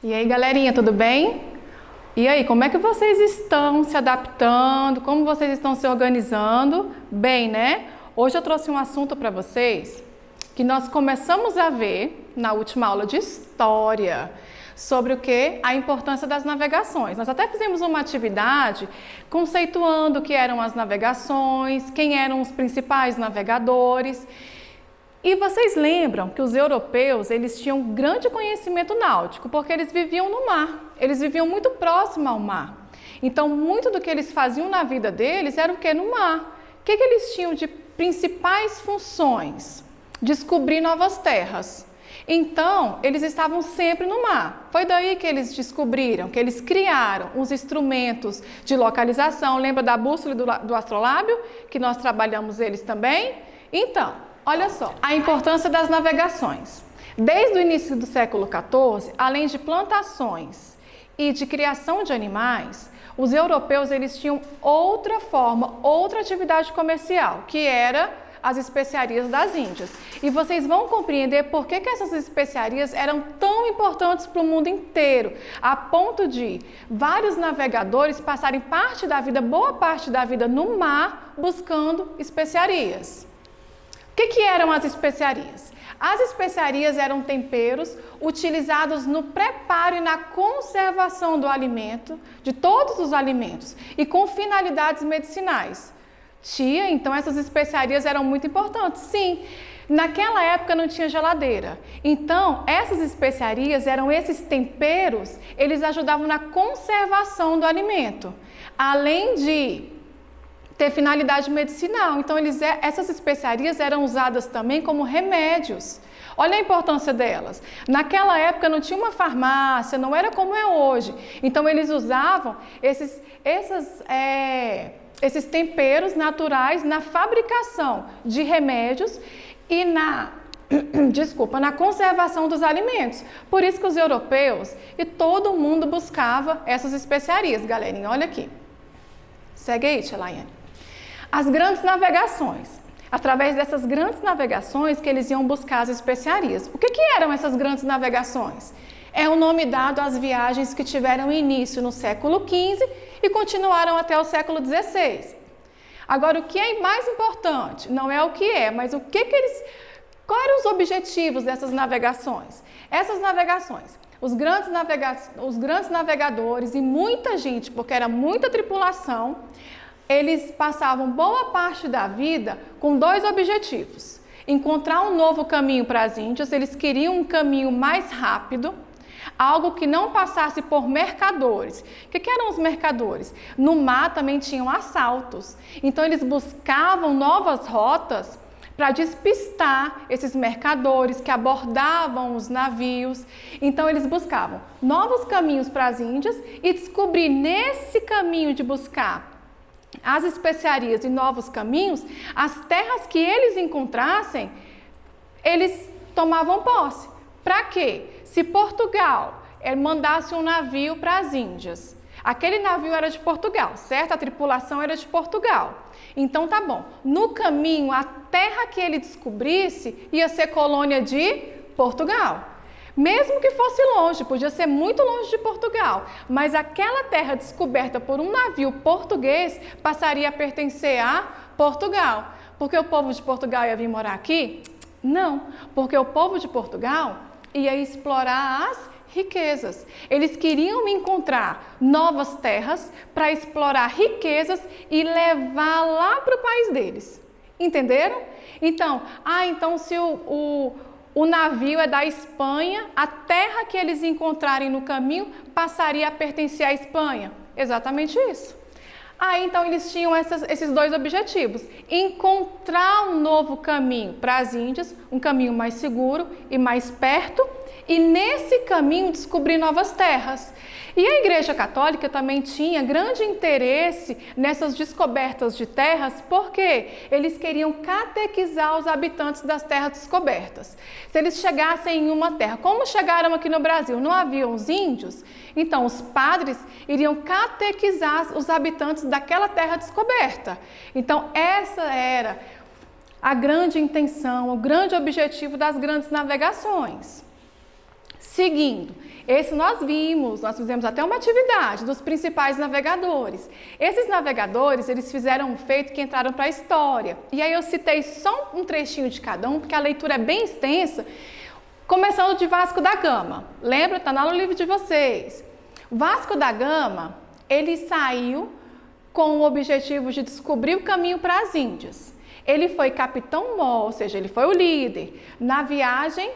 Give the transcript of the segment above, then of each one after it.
E aí, galerinha, tudo bem? E aí, como é que vocês estão se adaptando? Como vocês estão se organizando? Bem, né? Hoje eu trouxe um assunto para vocês que nós começamos a ver na última aula de História sobre o que? A importância das navegações. Nós até fizemos uma atividade conceituando o que eram as navegações, quem eram os principais navegadores. E vocês lembram que os europeus, eles tinham grande conhecimento náutico, porque eles viviam no mar, eles viviam muito próximo ao mar. Então, muito do que eles faziam na vida deles era o que? No mar. O que eles tinham de principais funções? Descobrir novas terras. Então, eles estavam sempre no mar. Foi daí que eles descobriram, que eles criaram os instrumentos de localização. Lembra da bússola e do astrolábio, que nós trabalhamos eles também? Então, olha só, a importância das navegações. Desde o início do século XIV, além de plantações e de criação de animais, os europeus eles tinham outra forma, outra atividade comercial, que era as especiarias das Índias. E vocês vão compreender por que essas especiarias eram tão importantes para o mundo inteiro, a ponto de vários navegadores passarem parte da vida, boa parte da vida no mar, buscando especiarias. O que eram as especiarias? As especiarias eram temperos utilizados no preparo e na conservação do alimento, de todos os alimentos, e com finalidades medicinais. Tia, então essas especiarias eram muito importantes? Sim. Naquela época não tinha geladeira. Então, essas especiarias eram esses temperos, eles ajudavam na conservação do alimento. Além de ter finalidade medicinal. Então, essas especiarias eram usadas também como remédios. Olha a importância delas. Naquela época não tinha uma farmácia, não era como é hoje. Então, eles usavam esses temperos naturais na fabricação de remédios e na conservação dos alimentos. Por isso que os europeus e todo mundo buscava essas especiarias. Galerinha, olha aqui. Segue aí, tia Laiane. As grandes navegações. Através dessas grandes navegações que eles iam buscar as especiarias. O que eram essas grandes navegações? É o nome dado às viagens que tiveram início no século XV e continuaram até o século XVI. Agora, o que é mais importante? Não é o que é, mas quais eram os objetivos dessas navegações? Essas navegações, os grandes navegadores e muita gente, porque era muita tripulação, eles passavam boa parte da vida com dois objetivos. Encontrar um novo caminho para as Índias, eles queriam um caminho mais rápido, algo que não passasse por mercadores. O que eram os mercadores? No mar também tinham assaltos. Então eles buscavam novas rotas para despistar esses mercadores que abordavam os navios. Então eles buscavam novos caminhos para as Índias e descobrir nesse caminho de buscar as especiarias e novos caminhos, as terras que eles encontrassem, eles tomavam posse. Para quê? Se Portugal mandasse um navio para as Índias, aquele navio era de Portugal, certo? A tripulação era de Portugal. Então tá bom. No caminho, a terra que ele descobrisse ia ser colônia de Portugal. Mesmo que fosse longe, podia ser muito longe de Portugal, mas aquela terra descoberta por um navio português passaria a pertencer a Portugal. Porque o povo de Portugal ia vir morar aqui? Não, porque o povo de Portugal ia explorar as riquezas. Eles queriam encontrar novas terras para explorar riquezas e levar lá para o país deles. Entenderam? Então, se o navio é da Espanha, a terra que eles encontrarem no caminho passaria a pertencer à Espanha. Exatamente isso. Então eles tinham esses dois objetivos. Encontrar um novo caminho para as Índias, um caminho mais seguro e mais perto, e nesse caminho descobrir novas terras. E a Igreja Católica também tinha grande interesse nessas descobertas de terras, porque eles queriam catequizar os habitantes das terras descobertas. Se eles chegassem em uma terra, como chegaram aqui no Brasil, não haviam os índios, então os padres iriam catequizar os habitantes daquela terra descoberta. Então essa era a grande intenção, o grande objetivo das grandes navegações. Seguindo, Esse nós vimos, nós fizemos até uma atividade dos principais navegadores. Esses navegadores, eles fizeram um feito que entraram para a história. E aí eu citei só um trechinho de cada um, porque a leitura é bem extensa, começando de Vasco da Gama. Lembra? Está lá no livro de vocês. Vasco da Gama, ele saiu com o objetivo de descobrir o caminho para as Índias. Ele foi capitão-mor, ou seja, ele foi o líder na viagem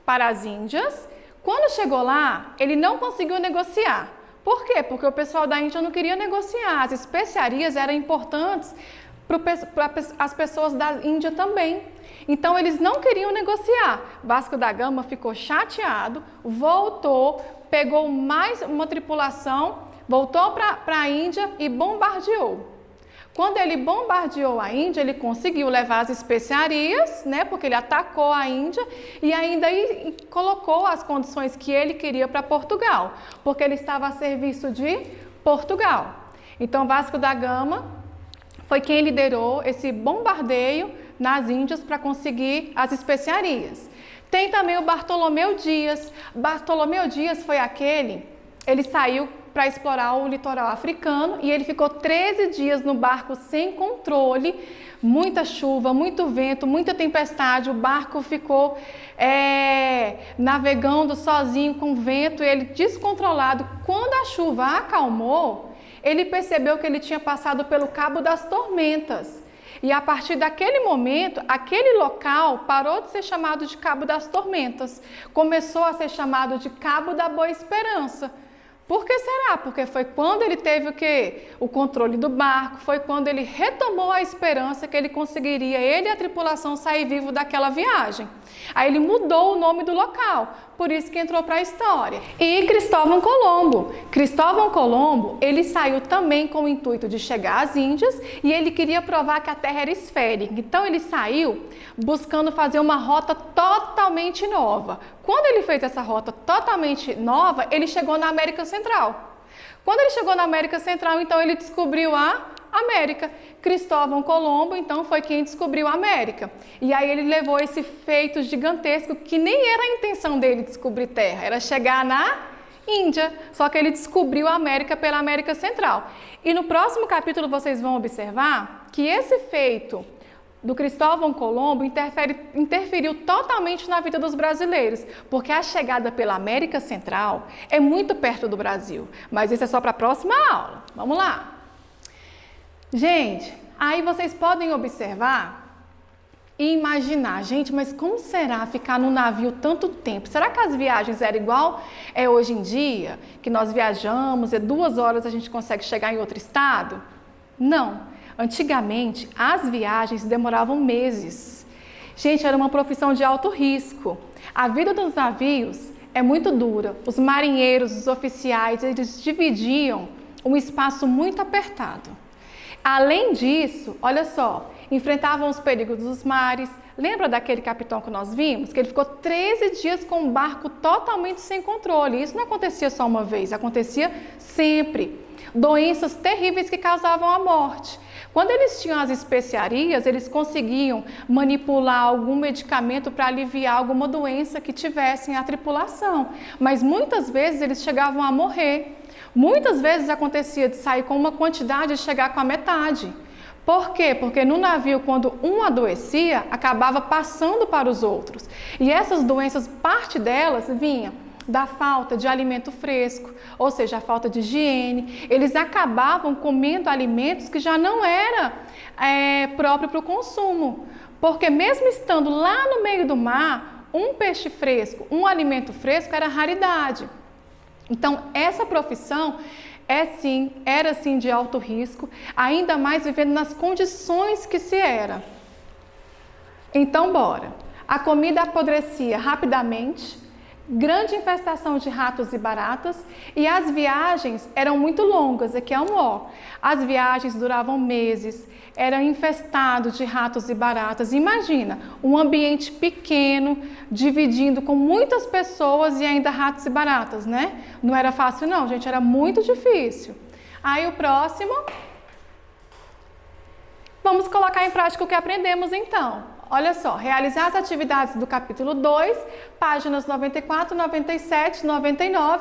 para as Índias. Quando chegou lá, ele não conseguiu negociar. Por quê? Porque o pessoal da Índia não queria negociar. As especiarias eram importantes para as pessoas da Índia também. Então, eles não queriam negociar. Vasco da Gama ficou chateado, voltou, pegou mais uma tripulação, voltou para a Índia e bombardeou. Quando ele bombardeou a Índia, ele conseguiu levar as especiarias, né, porque ele atacou a Índia e ainda colocou as condições que ele queria para Portugal, porque ele estava a serviço de Portugal. Então, Vasco da Gama foi quem liderou esse bombardeio nas Índias para conseguir as especiarias. Tem também o Bartolomeu Dias. Bartolomeu Dias foi ele saiu para explorar o litoral africano e ele ficou 13 dias no barco sem controle, muita chuva, muito vento, muita tempestade, o barco ficou navegando sozinho com vento, ele descontrolado. Quando a chuva acalmou, ele percebeu que ele tinha passado pelo Cabo das Tormentas. E a partir daquele momento, aquele local parou de ser chamado de Cabo das Tormentas, começou a ser chamado de Cabo da Boa Esperança. Por que será? Porque foi quando ele teve o controle do barco, foi quando ele retomou a esperança que ele conseguiria, ele e a tripulação, sair vivo daquela viagem. Aí ele mudou o nome do local, por isso que entrou para a história. E Cristóvão Colombo. Cristóvão Colombo, ele saiu também com o intuito de chegar às Índias e ele queria provar que a Terra era esférica. Então ele saiu buscando fazer uma rota totalmente nova. Quando ele fez essa rota totalmente nova, ele chegou na América Central. Quando ele chegou na América Central, então ele descobriu a América. Cristóvão Colombo, então, foi quem descobriu a América. E aí ele levou esse feito gigantesco, que nem era a intenção dele descobrir terra, era chegar na Índia. Só que ele descobriu a América pela América Central. E no próximo capítulo vocês vão observar que esse feito do Cristóvão Colombo interferiu totalmente na vida dos brasileiros, porque a chegada pela América Central é muito perto do Brasil, mas isso é só para a próxima aula. Vamos lá. Gente, aí vocês podem observar e imaginar, gente, mas como será ficar no navio tanto tempo? Será que as viagens eram igual hoje em dia, que nós viajamos, 2 horas a gente consegue chegar em outro estado? Não. Antigamente, as viagens demoravam meses. Gente, era uma profissão de alto risco. A vida dos navios é muito dura. Os marinheiros, os oficiais, eles dividiam um espaço muito apertado. Além disso, olha só, enfrentavam os perigos dos mares. Lembra daquele capitão que nós vimos? Que ele ficou 13 dias com o barco totalmente sem controle. Isso não acontecia só uma vez, acontecia sempre. Doenças terríveis que causavam a morte. Quando eles tinham as especiarias, eles conseguiam manipular algum medicamento para aliviar alguma doença que tivessem a tripulação. Mas muitas vezes eles chegavam a morrer. Muitas vezes acontecia de sair com uma quantidade e chegar com a metade. Por quê? Porque no navio, quando um adoecia, acabava passando para os outros. E essas doenças, parte delas vinha da falta de alimento fresco, ou seja, a falta de higiene. Eles acabavam comendo alimentos que já não era próprio para o consumo, porque mesmo estando lá no meio do mar, um peixe fresco, um alimento fresco era raridade. Então, essa profissão era sim de alto risco, ainda mais vivendo nas condições que se era. Então, bora. A comida apodrecia rapidamente, grande infestação de ratos e baratas, e as viagens eram muito longas, aqui é um ó. As viagens duravam meses, eram infestados de ratos e baratas. Imagina, um ambiente pequeno, dividindo com muitas pessoas e ainda ratos e baratas, né? Não era fácil não, gente, era muito difícil. Aí o próximo, vamos colocar em prática o que aprendemos então. olha só, realizar as atividades do capítulo 2, páginas 94, 97, 99